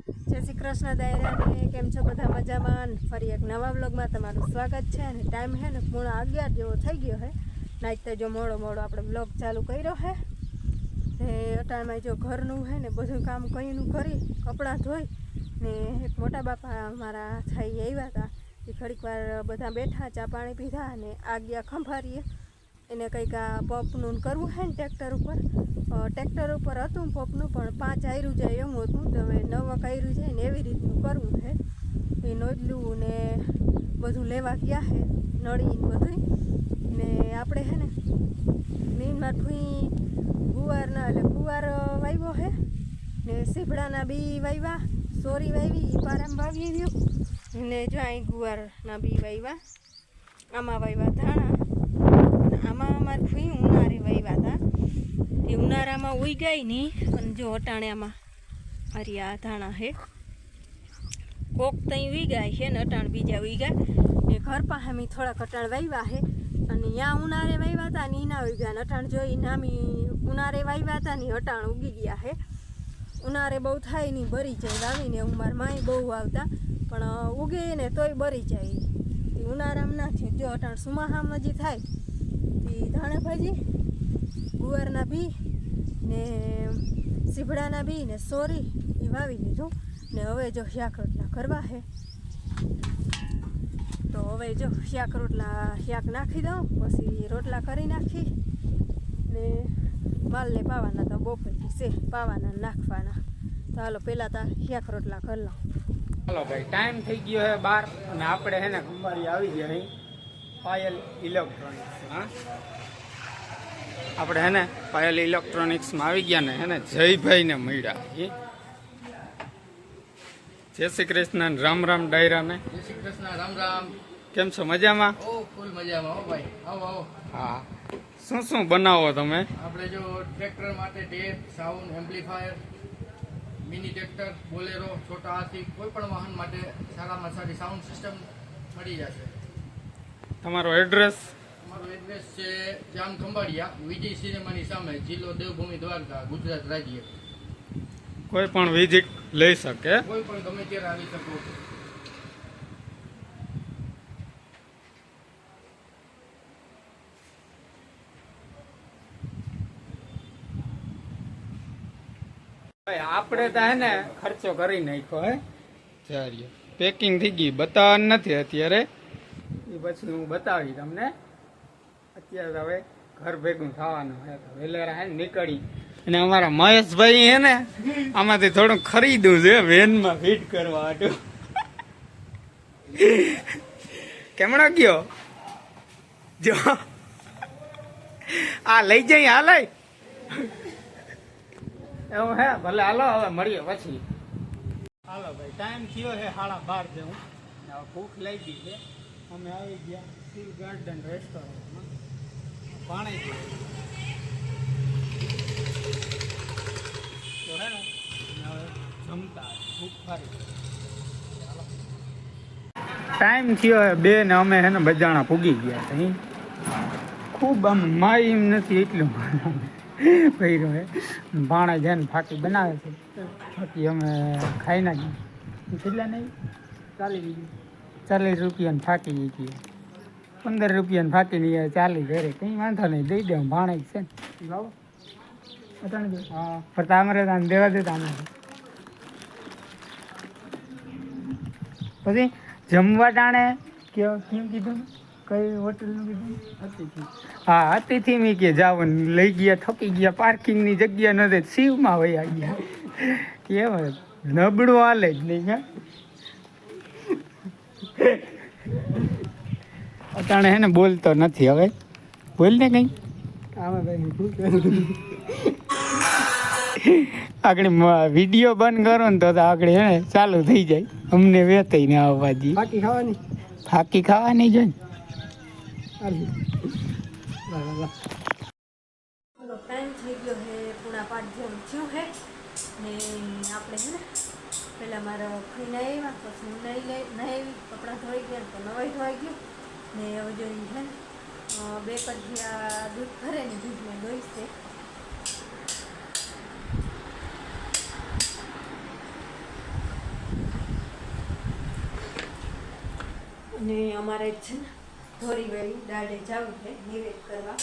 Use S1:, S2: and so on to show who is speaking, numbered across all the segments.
S1: જય શ્રી કૃષ્ણ દાયરાને કેમ છો બધા મજામાં? ફરી એક નવા વ્લોગમાં તમારું સ્વાગત છે. અને ટાઈમ છે ને 11:30 જેવો થઈ ગયો છે. નાઈટ તો જો મોડો આપણે વ્લોગ ચાલુ કર્યો છે. ને અટાણમાં જો ઘરનું છે ને બધું કામ કઈનું કરી કપડાં ધોઈ ને એક મોટા બાપા અમારા થઈ આવ્યા હતા. એ ઘડીક વાર બધા બેઠા, ચા પાણી પીધા અને આગિયા ખંભારીએ. એને કંઈક આ પંપનું કરવું છે ને ટ્રેક્ટર ઉપર હતું પંપનું, પણ 5 આયરું જાય એમ હતું. તો હવે 9 આયરું જાય ને એવી રીતનું કરવું છે. એ નોજલું ને બધું લેવા ગયા છે, નળી ને બધું. ને આપણે છે ને મીનમાં ફૂઈ ગુવારના એટલે ગુવાર વાવ્યો છે ને સીભડાના બી વાવ્યા, સોરી વાવી, પારામ વાવી ગયું ને જો અહીં ગુવારના બી વાવ્યા, આમાં વાવ્યા ધાણા. આમાં અમારે ફૂઈ ઉનાળે વાવ્યા હતા. એ ઉનાળામાં ઉઈ ગઈ નહીં, પણ જો અટાણામાં મારી આ ધાણા છે. કોક ત્યાં ઉઈ ગયા છે ને અટાણ બીજા ઉઈ ગયા. ને ઘર પાસે મેં થોડાક અટાણ વાવ્યા છે. અને ત્યાં ઉનાળે વાવ્યા હતા ને એના ઉઈ ગયા. ને અટાણ જોઈ નામી ઉનાળે વાવ્યા હતા ને અટાણ ઉગી ગયા છે. ઉનાળે બહુ થાય નહીં, બરી જાય વાવીને. મારા માય બહુ વાવતા પણ ઉગે ને તોય બરી જાય. એ ઉનાળામાં ના થયું. જો અટાણ સુમાહામાં જે થાય તે ધાણા ભાજી, ગુવારના બી ને સીભડાના બી ને સોરી એ વાવી લીધું. ને હવે જો શાક રોટલા કરવા છે. તો હવે જો શાક નાખી દઉં, પછી રોટલા કરી નાખી ને માલને પાવાના તો બપોરથી છે, પાવાના નાખવાના. તો હાલો પહેલાં તો શાક રોટલા કરી લઉં.
S2: હાલો ભાઈ, ટાઈમ થઈ ગયો છે 12 અને આપણે છે ને ખંભાળી આવી ગયા અહીં પાયલ ઇલેક્ટ્રોનિક્સ. હા, આપણે હે ને પાયલ ઇલેક્ટ્રોનિક્સમાં આવી ગયા ને હે ને જયભાઈને મળ્યા. જય શ્રી કૃષ્ણ, રામ રામ ડાયરાને.
S3: જય શ્રી કૃષ્ણ, રામ રામ.
S2: કેમ છો? મજામાં?
S3: ઓ ફૂલ મજામાં હો ભાઈ. આવો.
S2: હા, શું બનાવો તમે?
S3: આપણે જો ટ્રેક્ટર માટે tape, sound, amplifier, mini tractor, Bolero, Chhota Hathi, કોઈ પણ વાહન માટે સારામાં સારી સાઉન્ડ સિસ્ટમ મળી જશે.
S2: તમારો એડ્રેસ?
S3: અમારું એડ્રેસ છે જામ ખંભાળિયા, વિજય સિનેમાની સામે, જિલ્લો દેવભૂમિ દ્વારકા, ગુજરાત રાજ્ય.
S2: કોઈ પણ વિઝિટ લઈ શકે?
S3: કોઈ પણ ગમે ત્યારે આવી શકો.
S2: આપણે તો હે ને ખર્ચો કરી નાખ્યો હે. ચારિયો પેકિંગ થઈ ગઈ, બતાવવાનું નથી અત્યારે. એ પછી હું બતાવી તમને. અત્યારે હવે ઘર ભેગું થવાનું હે. વેલેરા હે નીકળી અને અમારા મહેશભાઈ હે ને આમાંથી થોડું ખરીદવું છે વેનમાં ફિટ કરવા હાટું. કેમણો ગયો જો આ લઈ જઈ હાલ એવું હે. ભલે હાલો, હવે મળીએ પછી. હાલો ભાઈ, ટાઈમ થયો છે 12:30 જેવું. ભૂખ લાગી છે. અમે આવી ગયા સીલ ગાર્ડન રેસ્ટોરન્ટમાં. પાણી તો હે ને હવે જમતા ભૂખ ફારી. ટાઈમ થયો છે 2 ને અમે હે ને બજાણા પૂગી ગયા અહીં. ખૂબ આમ માય એમ નથી એટલું પહેર્યો હે. ભાણે જઈને ફાકી બનાવે છે. ફાકી અમે ખાઈ નાખી. કેટલા નહીં 40 રૂપિયાની ફાકી ગઈ. 15 રૂપિયાની ફાકી નહીં 40 ઘરે. કંઈ વાંધો નહીં, દઈ દઉં. ભાણે છે ને લાવો અટાણે. હા, પણ તામરે તાને દેવા દે તાને. પછી જમવા ટાણે કેમ કીધું? કઈ હોટલનું કીધું? અતિથિ. હા, અતિથિ મેં કે જાવ લઈ ગયા, થકી ગયા, પાર્કિંગની જગ્યા નથી, શિવમાં વયા ગયા. કેમ નબળું હાલે જ નહીં. હા, અટાણે હે ને બોલતો નથી. હવે બોલ ને કંઈ. આગળ વિડીયો બંધ કરો ને તો આગળ હે ને ચાલુ થઈ જાય. અમને વેતાઈ ને આવવા દઈએ. ફાકી ખાવાની જોઈ.
S1: ટાઈમ થઈ ગયો છે 5:30 જેવું થયું છે. ને આપણે છે ને પહેલાં મારા ફ્રી આવ્યા, પછી હું નાહી કપડાં ધોઈ ગયા તો નવાઈ ધોઈ ગયું. ને હવે જોઈને છે ને 2 કઢિયા દૂધ ભરે ને દૂધ મેં દોઈશ છે. અને અમારે છે ને ધોરી વેળી દાડે જવું છે નિવેદ કરવા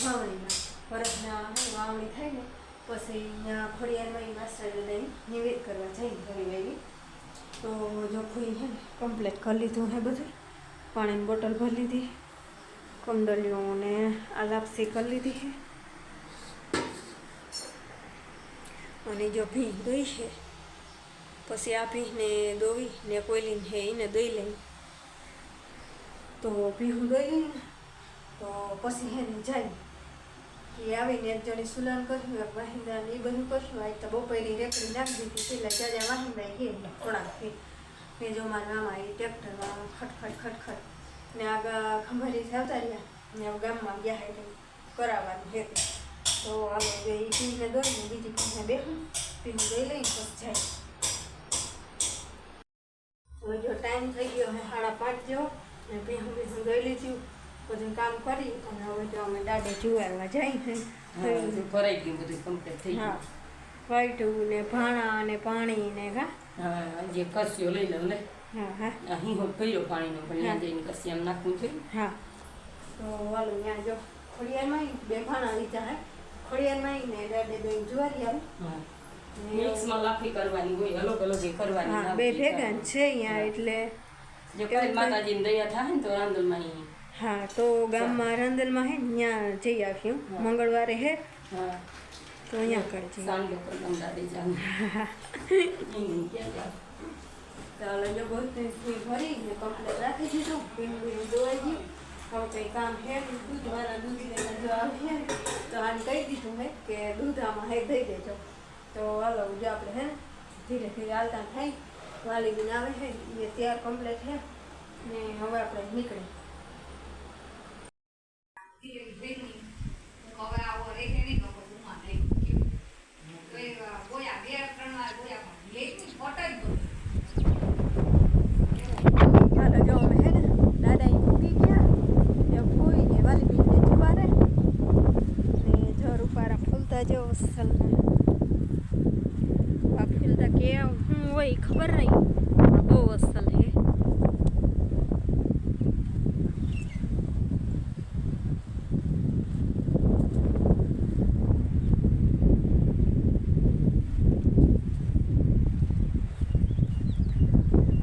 S1: વાવણીમાં પરતના વાવણી થાય ને પછી અહીંયા ખોડિયારમાં માસ્ટર લઈને નિવેદ કરવા જઈએ ધોરી વેળી. તો જો ફૂઈ છે ને કમ્પ્લીટ કરી લીધું છે બધું. પાણીની બોટલ ભરી લીધી, કંડલીઓ ને આ લાપસી કરી લીધી છે. અને જો ભી દોઈ છે પછી આ ભીને દોવી ને કોઈલીને છે એને દોઈ લઈ. તો ભીહું દોઈ લઈ ને તો પછી હે ને જાય એ આવીને એક જણી સુલાન કર્યું, એક વાહિંદા ને એ બધું કર્યું. આ તો બપોરની રેકડી નાખી દીધી પેલા જાજા વાહિંદા હે થોડાક ને જો મારા મામા એ ટ્રેક્ટરમાં ખટખટ ને આગળ ખંભારીથી આવતા રહ્યા ને હવે ગામમાં ગયા એટલે કરાવવાનું છે. તો હાલો એ પીને દોઈને બીજી પીને બેસું પીને દોઈ લઈને પછી જાય. હવે જો ટાઈમ થઈ ગયો હે 5:30 જેવો ને પીહું દોઈ લીધું બધું કામ કરી અને હવે જો અમે દાડે જુવારવા જઈએ.
S4: ભરાઈ ગયું બધું કમ્પ્લીટ થઈ
S1: હા,
S4: ગયું.
S1: વાઈટું ને ભાણા ને પાણી ને હા
S4: હા જે કસ્યો લઈને લે
S1: હા હા
S4: અહીં હોત કર્યો પાણીનો પણ ત્યાં જઈને કસી આમ નાખવું છે.
S1: હા. તો વાલો ત્યાં જો ખોડિયારમાં બે ભાણા લીધા હે. ખોડિયારમાં ને દાડે દોઈ જુવારી આવે.
S4: હા
S1: ને
S4: મિક્સમાં લાફી કરવાની હોય, અલગ અલગ એ કરવાની.
S1: હા, બે ભેગા જ છે અહીંયા એટલે
S4: જો કોઈ માતાજીની દયા થાય ને તો રાંદલમાં અહીં.
S1: હા. તો ગામમાં રાંદલમાં હે ને ત્યાં જઈ આવ્યું મંગળવારે હે
S4: હા
S1: તો અહીંયા કરજે.
S4: સાંજે પર ગમદાડે જાવું. અહીં ક્યાં જાવ.
S1: ચાલો જો બધું ભરી ને કમ્પ્લેટ રાખી દીધું. ભીંડું દોવાઈ ગયું. હવે કંઈ કામ હે દૂધવાળા દૂધ લઈને જો આવીએ તો આને કહી દીધું હે કે દૂધ આમાં હે દઈ દેજો. તો હાલો જો આપણે હે ને ધીરે ધીરે હાલતા થાય. વાલી બીને આવે છે એ તૈયાર કમ્પ્લેટ છે ને હવે આપણે નીકળી. હાલો જો અમે હે ને દાદા મૂકી ગયા ને ફૂઈ ને વાલી બીને જુવારે ને જો રૂપારા ફૂલતા જો અસલના આ ફૂલતા કે હું હોય ખબર નહીં પણ બહુ અસલ હે.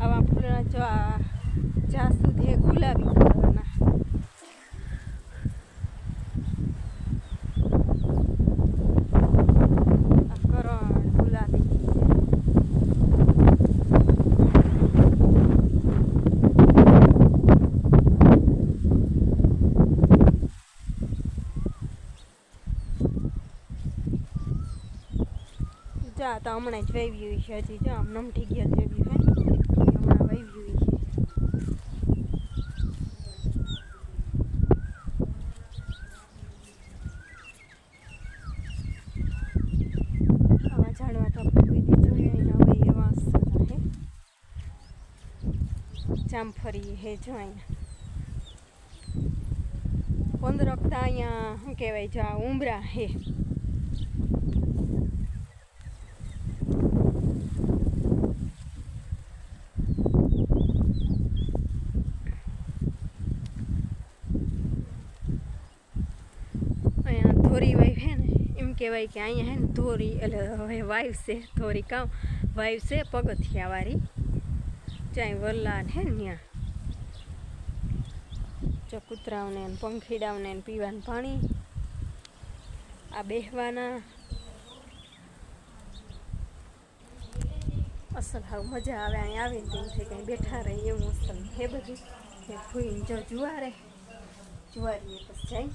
S1: આવા ફૂલના જો આ જ્યાં સુધી ગુલાબી કલરના આ કરણ ગુલાબી જા તો હમણાં જ વાવ્યું છે. હજી જો આમ નમઠી ગયા જેવી છે હમણાં વાવ્યું છે. આવા ઝાડવા તો આપણે કોઈ દી જોયા એના હવે એવા અસલ છે. જામફળી હે જો અહીંયા 15 વખત અહીંયા શું કહેવાય જો આ ઉંબરા હે. ધોરી વાઈફ હે ને એમ કહેવાય કે અહીંયા હે ને ધોરી એટલે હવે વાઈફ છે ધોરી કામ વાઈફ છે પગથિયાવાળી ચાય વરલાન હે ને ત્યાં જો કૂતરાઓને ને પંખીડાઓને ને પીવાનું પાણી આ બેહવાના અસલ હાવ મજા આવે. અહીંયા આવીને તેમ કંઈ બેઠા રહે એવું અસલ હે બધું. ને ફૂઈને જો જુવારીએ પછી જાય.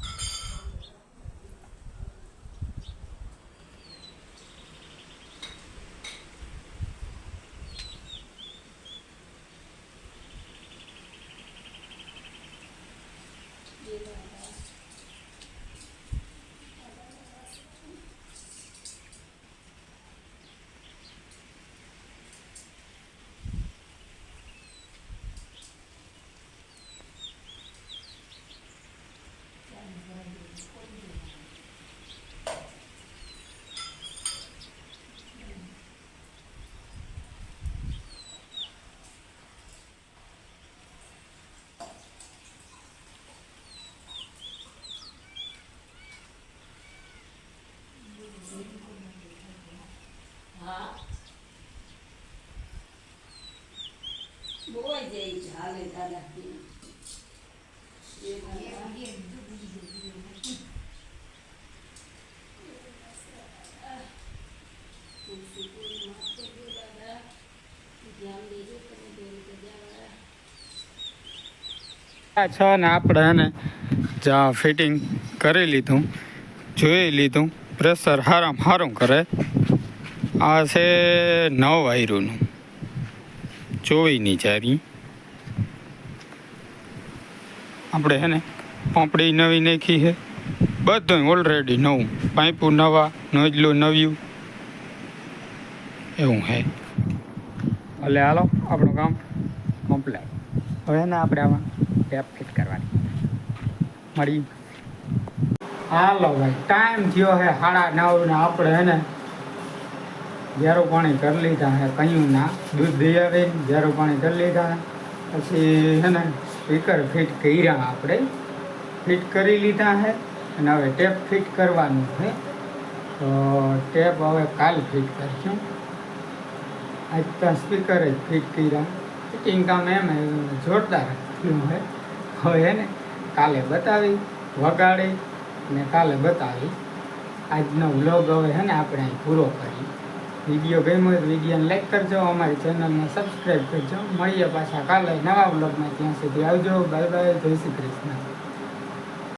S4: બોય જાય છે હાલે દાદા
S2: આ છ ને આપણે એને જ્યાં ફિટિંગ કરી લીધું, જોઈ લીધું, પ્રેશર હારામાં હારું કરે. આ છે 9 વાયરુનું 24ની ચારી. આપણે હે ને પંપડી નવી નાખી છે, બધું ઓલરેડી નવું, પાઇપું નવા, નોજલું નવ્યું, એવું હે. એટલે હાલો આપણું કામ કમ્પ્લીટ. હવે ને આપણે આમાં ટેપ ફિટ કરવાની મળી. હાલો ભાઈ, ટાઈમ થયો હે 9:30 ને આપણે હે ને ઝારું પાણી કરી લીધા હે, કયું ના દૂધ દઈ આવે ઝારું પાણી કરી લીધા. પછી હે ને સ્પીકર ફિટ કર્યા, આપણે ફિટ કરી લીધા હે. અને હવે ટેપ ફિટ કરવાનું છે, તો ટેપ હવે કાલ ફિટ કરશું. આજ તો સ્પીકર જ ફિટ કર્યા. ફિટિંગ કામ એમ જોરદાર થયું હે. હવે હે ને કાલે બતાવી, વગાડી ને કાલે બતાવી. આજનો વ્લોગ હવે હે ને આપણે અહીં પૂરો કરી. વિડીયો ગમ્યો હોય તો વિડીયોને લાઈક કરજો, અમારી ચેનલને સબસ્ક્રાઈબ કરજો. મળીએ પાછા કાલે નવા વ્લોગમાં. ત્યાં સુધી આવજો. બાય બાય, જય શ્રી કૃષ્ણ.